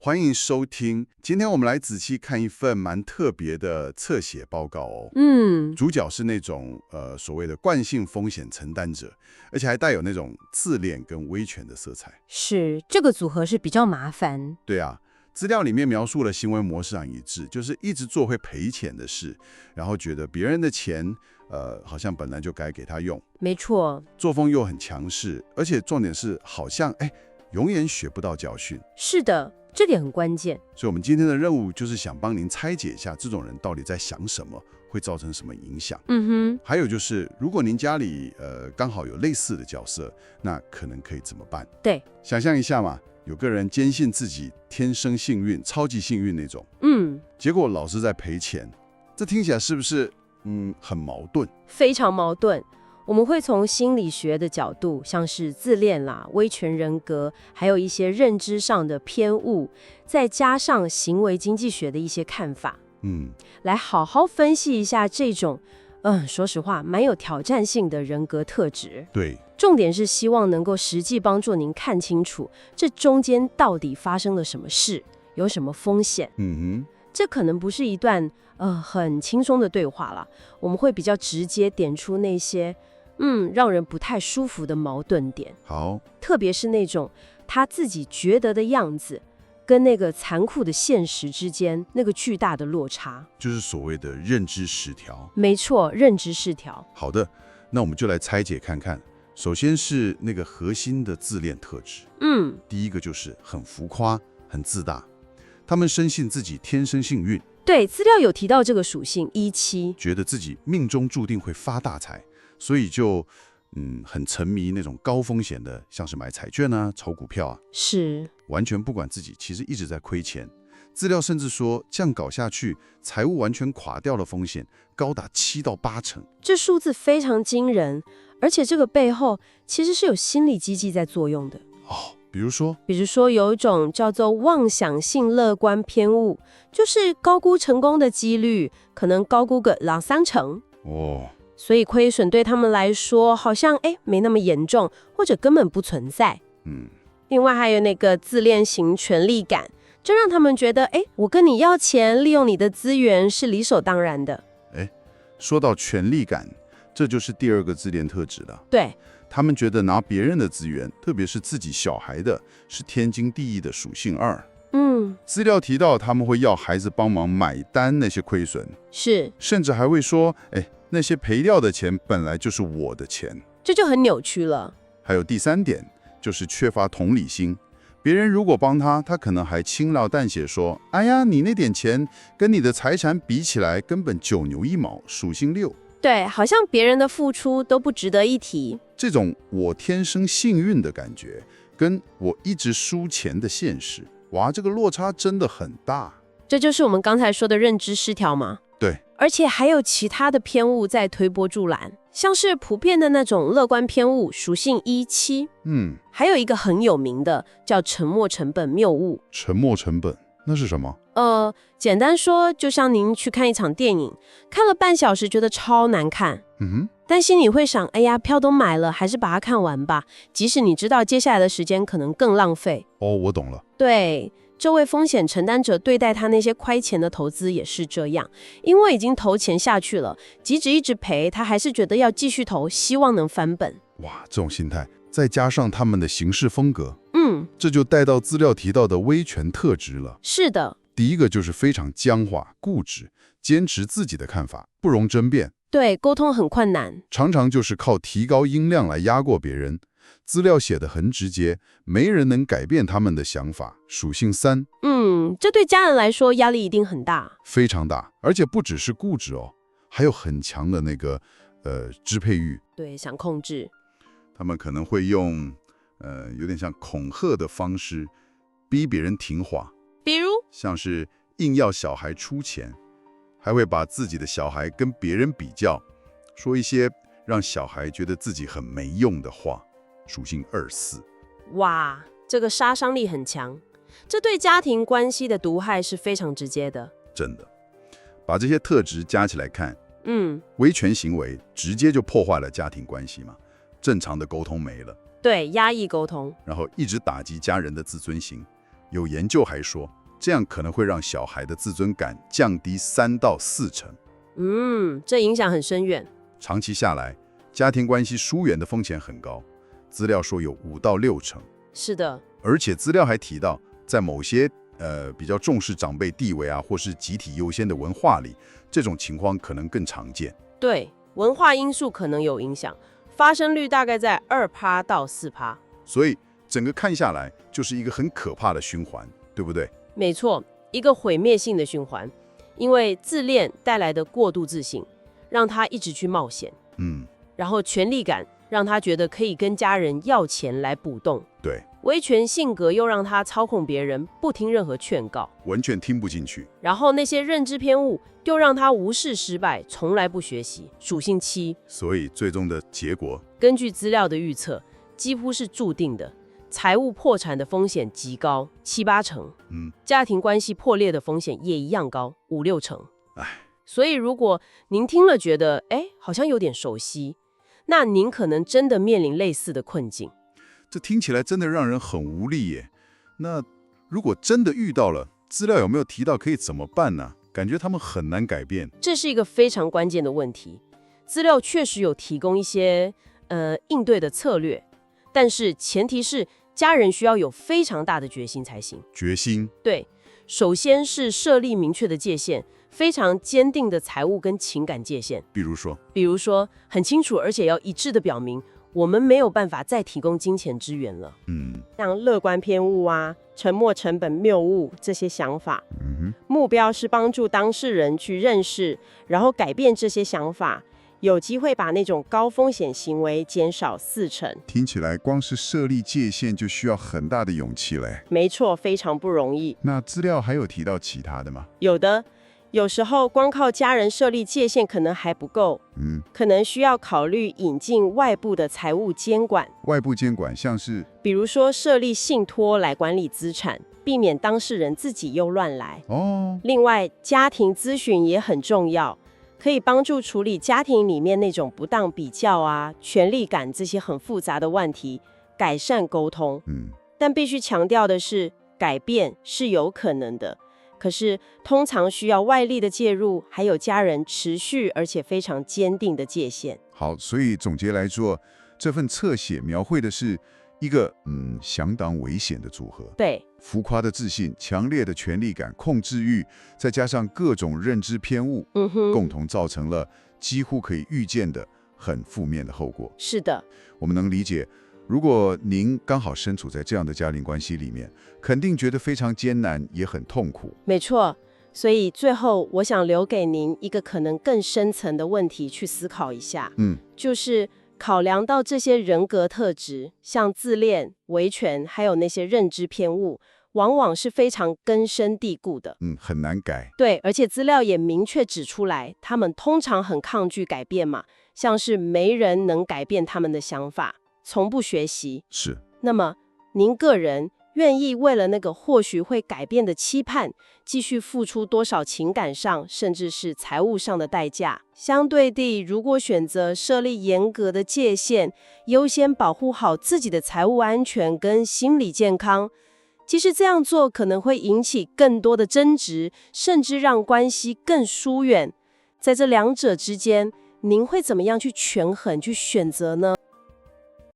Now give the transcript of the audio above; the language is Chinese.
欢迎收听。今天我们来仔细看一份蛮特别的侧写报告哦。主角是那种所谓的惯性风险承担者，而且还带有那种自恋跟威权的色彩。是，这个组合是比较麻烦。对啊，资料里面描述了行为模式上一致，就是一直做会赔钱的事，然后觉得别人的钱好像本来就该给他用。没错，作风又很强势，而且重点是好像永远学不到教训。是的，这点很关键。所以我们今天的任务就是想帮您拆解一下这种人到底在想什么，会造成什么影响。还有就是，如果您家里刚好有类似的角色，那可能可以怎么办？对，想象一下嘛，有个人坚信自己天生幸运、超级幸运那种，结果老是在赔钱，这听起来是不是很矛盾？非常矛盾。我们会从心理学的角度，像是自恋啦、威权人格，还有一些认知上的偏误，再加上行为经济学的一些看法，来好好分析一下这种，说实话，蛮有挑战性的人格特质。对，重点是希望能够实际帮助您看清楚，这中间到底发生了什么事，有什么风险。这可能不是一段很轻松的对话了，我们会比较直接点出那些让人不太舒服的矛盾点。好，特别是那种他自己觉得的样子，跟那个残酷的现实之间那个巨大的落差，就是所谓的认知失调。没错，认知失调。好的，那我们就来拆解看看。首先是那个核心的自恋特质。第一个就是很浮夸、很自大，他们深信自己天生幸运。对，资料有提到这个属性17，觉得自己命中注定会发大财，所以就很沉迷那种高风险的，像是买彩券啊、炒股票啊，是完全不管自己其实一直在亏钱。资料甚至说，这样搞下去，财务完全垮掉的风险高达7到8成。这数字非常惊人，而且这个背后其实是有心理机制在作用的。比如说有一种叫做妄想性乐观偏误，就是高估成功的几率，可能高估个2-3成。所以亏损对他们来说好像没那么严重，或者根本不存在。另外还有那个自恋型权力感，这让他们觉得我跟你要钱，利用你的资源是理所当然的。说到权力感，这就是第二个自恋特质了。对，他们觉得拿别人的资源，特别是自己小孩的，是天经地义的属性2。资料提到他们会要孩子帮忙买单那些亏损，是，甚至还会说，那些赔掉的钱本来就是我的钱，这就很扭曲了。还有第3点，就是缺乏同理心。别人如果帮他，他可能还轻描淡写说，哎呀，你那点钱跟你的财产比起来，根本9牛1毛，属性6。对，好像别人的付出都不值得一提。这种我天生幸运的感觉，跟我一直输钱的现实，哇，这个落差真的很大。这就是我们刚才说的认知失调吗？对，而且还有其他的偏误在推波助澜，像是普遍的那种乐观偏误，属性17。还有一个很有名的叫沉没成本谬误。沉没成本，那是什么？简单说，就像您去看一场电影，看了半小时觉得超难看，但心里会想，哎呀，票都买了，还是把它看完吧，即使你知道接下来的时间可能更浪费。我懂了。对，这位风险承担者对待他那些亏钱的投资也是这样，因为已经投钱下去了，即使一直赔，他还是觉得要继续投，希望能翻本。哇，这种心态，再加上他们的行事风格，这就带到资料提到的威权特质了。是的。第一个就是非常僵化、固执，坚持自己的看法，不容争辩。对，沟通很困难，常常就是靠提高音量来压过别人。资料写得很直接，没人能改变他们的想法。属性3，这对家人来说压力一定很大，非常大，而且不只是固执哦，还有很强的那个支配欲。对，想控制。他们可能会用有点像恐吓的方式逼别人听话，比如像是硬要小孩出钱，还会把自己的小孩跟别人比较，说一些让小孩觉得自己很没用的话。属性24。哇，这个杀伤力很强，这对家庭关系的毒害是非常直接的。真的，把这些特质加起来看，威权行为直接就破坏了家庭关系嘛，正常的沟通没了。对，压抑沟通，然后一直打击家人的自尊心，有研究还说，这样可能会让小孩的自尊感降低3到4成。这影响很深远。长期下来，家庭关系疏远的风险很高，资料说有5到6成。是的，而且资料还提到，在某些比较重视长辈地位啊，或是集体优先的文化里，这种情况可能更常见。对，文化因素可能有影响，发生率大概在2%到4%。所以整个看下来，就是一个很可怕的循环，对不对？没错，一个毁灭性的循环，因为自恋带来的过度自信，让他一直去冒险。然后权力感让他觉得可以跟家人要钱来补洞。对，威权性格又让他操控别人，不听任何劝告，完全听不进去。然后那些认知偏误又让他无视失败，从来不学习，属性7。所以最终的结果，根据资料的预测，几乎是注定的。财务破产的风险极高，7、8成。家庭关系破裂的风险也一样高，5、6成。所以如果您听了觉得，好像有点熟悉，那您可能真的面临类似的困境。这听起来真的让人很无力耶。那如果真的遇到了，资料有没有提到可以怎么办呢？感觉他们很难改变。这是一个非常关键的问题。资料确实有提供一些应对的策略，但是前提是家人需要有非常大的决心才行。决心？对，首先是设立明确的界限，非常坚定的财务跟情感界限。比如说很清楚而且要一致的表明，我们没有办法再提供金钱支援了。像乐观偏误啊、沉没成本谬误这些想法，目标是帮助当事人去认识，然后改变这些想法，有机会把那种高风险行为减少4成。听起来光是设立界限就需要很大的勇气嘞。没错，非常不容易。那资料还有提到其他的吗？有的。有时候光靠家人设立界限可能还不够，可能需要考虑引进外部的财务监管。外部监管像是，比如说设立信托来管理资产，避免当事人自己又乱来。另外，家庭咨询也很重要，可以帮助处理家庭里面那种不当比较啊、权力感这些很复杂的问题，改善沟通。但必须强调的是，改变是有可能的。可是，通常需要外力的介入，还有家人持续而且非常坚定的界限。好，所以总结来说，这份侧写描绘的是一个相当危险的组合。对，浮夸的自信、强烈的权力感、控制欲，再加上各种认知偏误，共同造成了几乎可以预见的很负面的后果。是的，我们能理解。如果您刚好身处在这样的家庭关系里面，肯定觉得非常艰难，也很痛苦。没错，所以最后我想留给您一个可能更深层的问题去思考一下。就是考量到这些人格特质，像自恋、维权，还有那些认知偏误，往往是非常根深蒂固的。很难改。对，而且资料也明确指出来，他们通常很抗拒改变嘛，像是没人能改变他们的想法。从不学习。是。那么您个人愿意为了那个或许会改变的期盼，继续付出多少情感上甚至是财务上的代价？相对地，如果选择设立严格的界限，优先保护好自己的财务安全跟心理健康，其实这样做可能会引起更多的争执，甚至让关系更疏远。在这两者之间，您会怎么样去权衡、去选择呢？